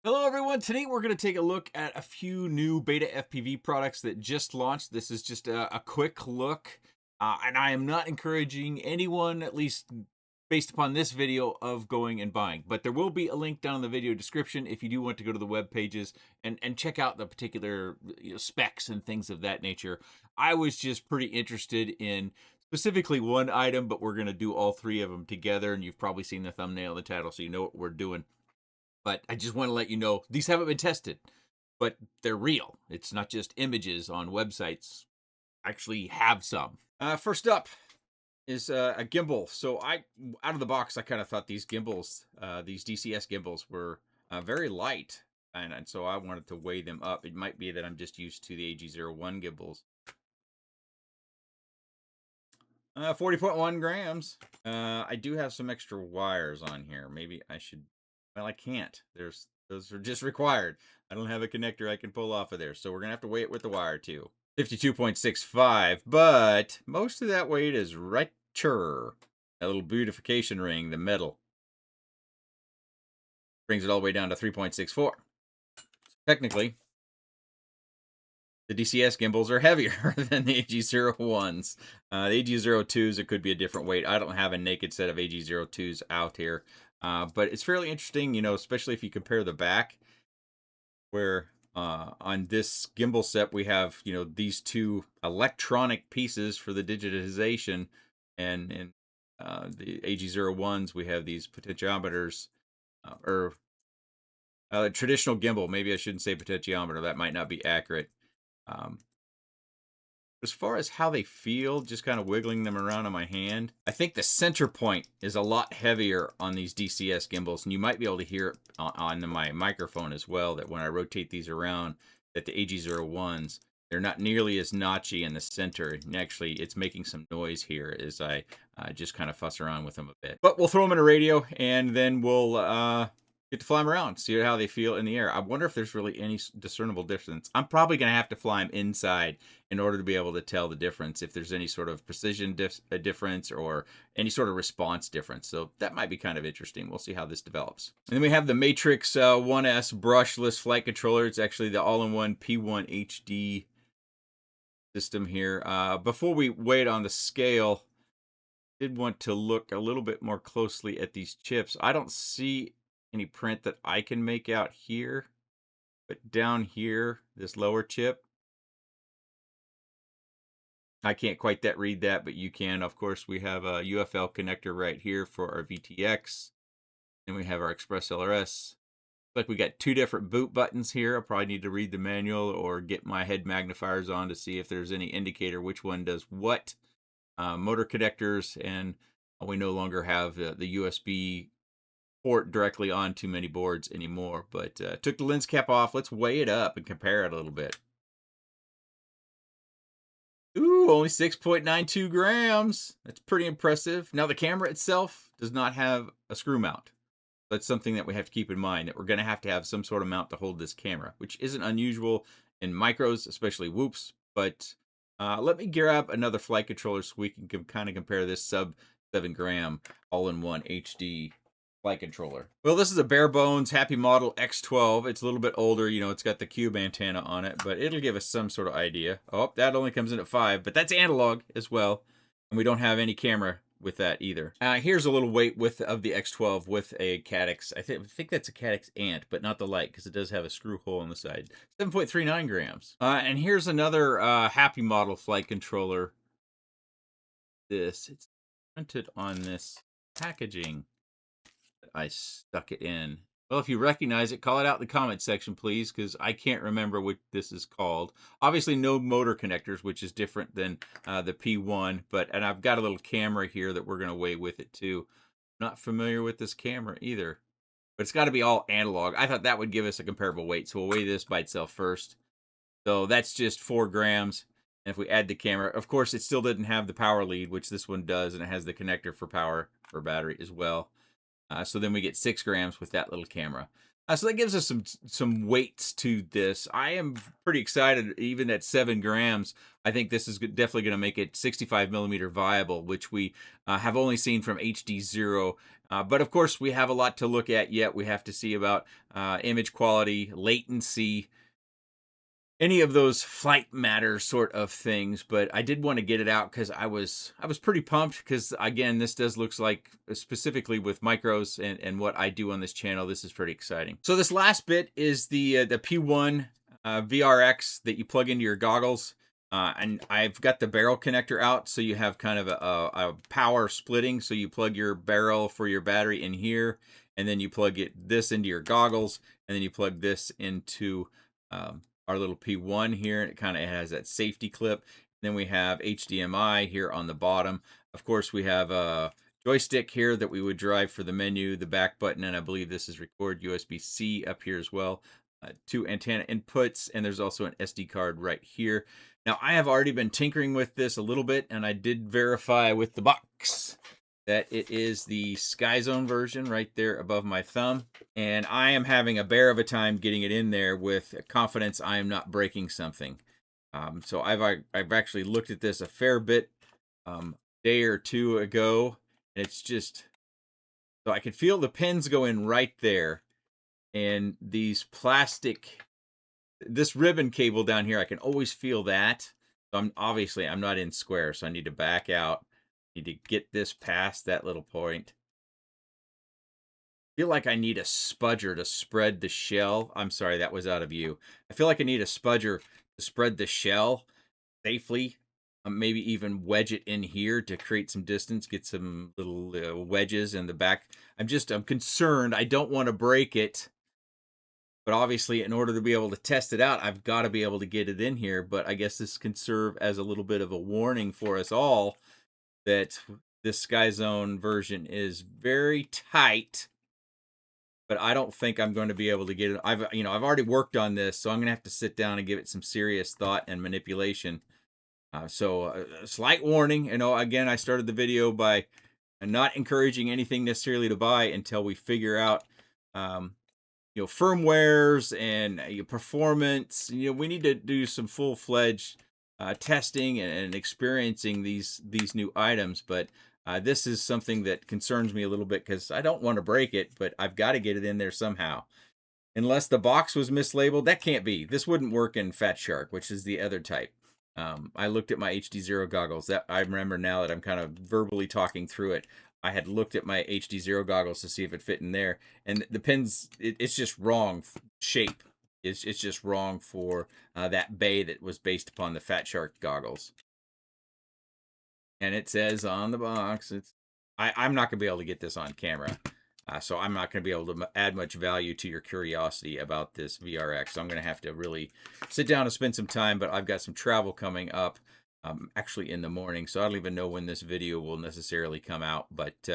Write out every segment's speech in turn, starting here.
Hello everyone, today we're going to take a look at a few new BetaFPV products that just launched. This is just a quick look, and I am not encouraging anyone, at least based upon this video, of going and buying. But there will be a link down in the video description if you do want to go to the web pages and check out the particular specs and things of that nature. I was just pretty interested in specifically one item, but we're going to do all three of them together, and you've probably seen the thumbnail and the title, so you know what we're doing. But I just want to let you know, these haven't been tested, but they're real. It's not just images on websites. I actually have some. First up is a gimbal. So out of the box, I kind of thought these gimbals, these DCS gimbals were very light. And so I wanted to weigh them up. It might be that I'm just used to the AG01 gimbals. 40.1 grams. I do have some extra wires on here. Maybe I should. Well, I can't. Those are just required. I don't have a connector I can pull off of there, so we're gonna have to weigh it with the wire too. 52.65, but most of that weight is right sure. That little beautification ring, the metal, brings it all the way down to 3.64. Technically, the DCS gimbals are heavier than the AG01s. The AG02s, it could be a different weight. I don't have a naked set of AG02s out here. But it's fairly interesting, especially if you compare the back, where on this gimbal set we have, these two electronic pieces for the digitization, and in the AG01s we have these potentiometers, or traditional gimbal. Maybe I shouldn't say potentiometer; that might not be accurate. Um, As far as how they feel, just kind of wiggling them around on my hand, I think the center point is a lot heavier on these DCS gimbals, and you might be able to hear it on my microphone as well, that when I rotate these around, that the AG01s, they're not nearly as notchy in the center, and actually it's making some noise here as I just kind of fuss around with them a bit. But we'll throw them in a radio, and then we'll get to fly them around, see how they feel in the air. I wonder if there's really any discernible difference. I'm probably going to have to fly them inside in order to be able to tell the difference, if there's any sort of precision difference or any sort of response difference. So that might be kind of interesting. We'll see how this develops. And then we have the Matrix 1S brushless flight controller. It's actually the all-in-one P1 HD system here. Before we weigh it on the scale, I did want to look a little bit more closely at these chips. I don't see any print that I can make out here, but down here, this lower chip, I can't quite read that, but you can. Of course, we have a UFL connector right here for our VTX, and we have our Express LRS. Like we got two different boot buttons here. I probably need to read the manual or get my head magnifiers on to see if there's any indicator which one does what. Motor connectors, and we no longer have the USB port directly on too many boards anymore. But took the lens cap off. Let's weigh it up and compare it a little bit. Ooh, only 6.92 grams. That's pretty impressive. Now, the camera itself does not have a screw mount. That's something that we have to keep in mind, that we're going to have some sort of mount to hold this camera, which isn't unusual in micros, especially whoops. But let me gear up another flight controller so we can kind of compare this sub 7 gram all-in-one HD flight controller. Well, this is a bare bones Happy Model X12. It's a little bit older, it's got the cube antenna on it, but it'll give us some sort of idea. Oh, that only comes in at 5, but that's analog as well, and we don't have any camera with that either. Here's a little weight of the X12 with a Caddx. I think that's a Caddx Ant, but not the light, because it does have a screw hole on the side. 7.39 grams. And here's another Happy Model flight controller. It's printed on this packaging. I stuck it in. Well, if you recognize it, call it out in the comment section, please, because I can't remember what this is called. Obviously, no motor connectors, which is different than the P1, and I've got a little camera here that we're going to weigh with it, too. Not familiar with this camera either, but it's got to be all analog. I thought that would give us a comparable weight, so we'll weigh this by itself first. So that's just 4 grams. And if we add the camera, of course, it still didn't have the power lead, which this one does, and it has the connector for power for battery as well. So then we get 6 grams with that little camera. So that gives us some weights to this. I am pretty excited, even at 7 grams. I think this is definitely going to make it 65 millimeter viable, which we have only seen from HD0. But of course, we have a lot to look at yet. We have to see about image quality, latency, any of those flight matter sort of things. But I did want to get it out because I was pretty pumped, because again, this does looks like, specifically with micros and what I do on this channel, this is pretty exciting. So this last bit is the P1 VRX that you plug into your goggles. And I've got the barrel connector out, so you have kind of a power splitting. So you plug your barrel for your battery in here, and then you plug this into your goggles, and then you plug this into our little P1 here, and it kind of has that safety clip. Then we have HDMI here on the bottom. Of course, we have a joystick here that we would drive for the menu, the back button, and I believe this is record USB-C up here as well. 2 antenna inputs, and there's also an SD card right here. Now, I have already been tinkering with this a little bit, and I did verify with the box that it is the Sky Zone version right there above my thumb. And I am having a bear of a time getting it in there with confidence I am not breaking something. So I've actually looked at this a fair bit day or two ago, and it's just, so I could feel the pins go in right there. And these plastic, this ribbon cable down here, I can always feel that. So I'm not in square, so I need to back out. Need to get this past that little point. I feel like I need a spudger to spread the shell. I'm sorry, that was out of view. I feel like I need a spudger to spread the shell safely. Maybe even wedge it in here to create some distance, get some little wedges in the back. I'm concerned. I don't want to break it. But obviously, in order to be able to test it out, I've got to be able to get it in here. But I guess this can serve as a little bit of a warning for us all that this Sky Zone version is very tight. But I don't think I'm going to be able to get it. I've already worked on this, so I'm going to have to sit down and give it some serious thought and manipulation. So a slight warning. Again, I started the video by not encouraging anything necessarily to buy until we figure out firmwares and performance. We need to do some full-fledged testing and experiencing these new items. But this is something that concerns me a little bit, because I don't want to break it, but I've got to get it in there somehow. Unless the box was mislabeled, that can't be. This wouldn't work in Fat Shark, which is the other type. I looked at my HD0 goggles. That I remember now that I'm kind of verbally talking through it. I had looked at my HD0 goggles to see if it fit in there, and the pins, it's just wrong shape. It's just wrong for that bay that was based upon the Fat Shark goggles. And it says on the box, I'm not going to be able to get this on camera. So I'm not going to be able to add much value to your curiosity about this VRX. So I'm going to have to really sit down and spend some time, but I've got some travel coming up, actually in the morning. So I don't even know when this video will necessarily come out. But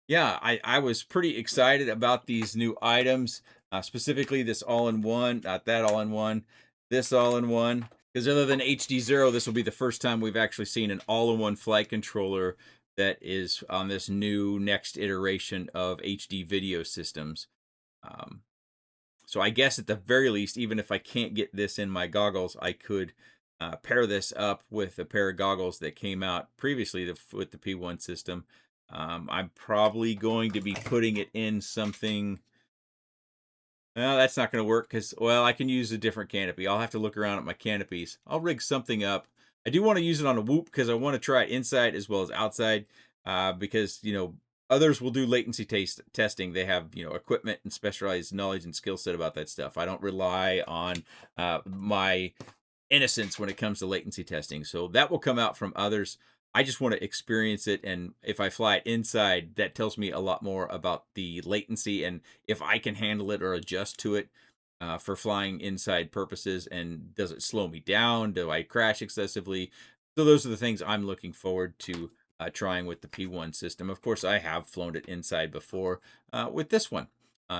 yeah, I was pretty excited about these new items, specifically this all-in-one, not that all-in-one, this all-in-one. Because other than HD0, this will be the first time we've actually seen an all-in-one flight controller that is on this new next iteration of HD video systems. So I guess at the very least, even if I can't get this in my goggles, I could pair this up with a pair of goggles that came out previously with the P1 system. I'm probably going to be putting it in something. Well, that's not going to work because, well, I can use a different canopy. I'll have to look around at my canopies. I'll rig something up. I do want to use it on a Whoop because I want to try it inside as well as outside, because, others will do latency testing. They have, equipment and specialized knowledge and skill set about that stuff. I don't rely on my innocence when it comes to latency testing. So that will come out from others. I just want to experience it, and if I fly it inside, that tells me a lot more about the latency and if I can handle it or adjust to it for flying inside purposes. And does it slow me down? Do I crash excessively? So those are the things I'm looking forward to trying with the P1 system. Of course, I have flown it inside before with this one.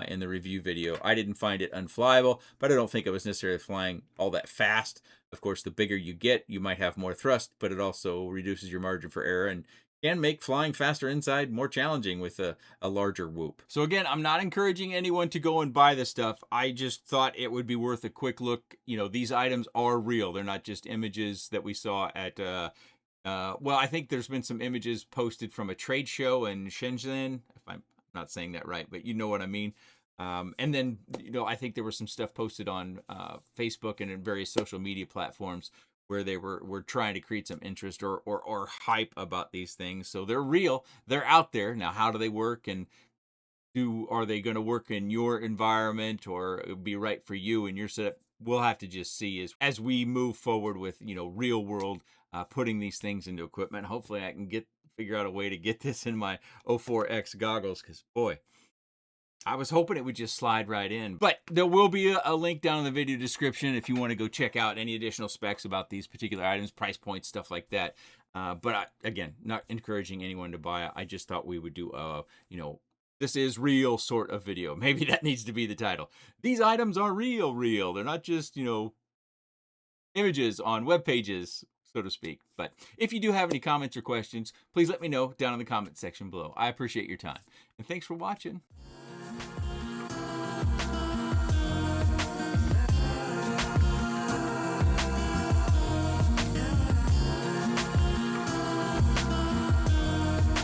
In the review video, I didn't find it unflyable, but I don't think it was necessarily flying all that fast. Of course, the bigger you get, you might have more thrust, but it also reduces your margin for error and can make flying faster inside more challenging with a larger whoop. So again, I'm not encouraging anyone to go and buy this stuff. I just thought it would be worth a quick look. You know, these items are real. They're not just images that we saw at, well, I think there's been some images posted from a trade show in Shenzhen, if I'm not saying that right, but you know what I mean. And then, you know, I think there was some stuff posted on Facebook and in various social media platforms where they were trying to create some interest or hype about these things. So they're real. They're out there. Now, how do they work, and are they going to work in your environment or be right for you and your setup? We'll have to just see as we move forward with, you know, real world putting these things into equipment. Hopefully I can figure out a way to get this in my 04X goggles, because boy, I was hoping it would just slide right in. But there will be a link down in the video description if you want to go check out any additional specs about these particular items, price points, stuff like that. But again, not encouraging anyone to buy it. I just thought we would do you know, this is real sort of video. Maybe that needs to be the title. These items are real. They're not just, you know, images on web pages, so to speak. But if you do have any comments or questions, please let me know down in the comment section below. I appreciate your time. And thanks for watching.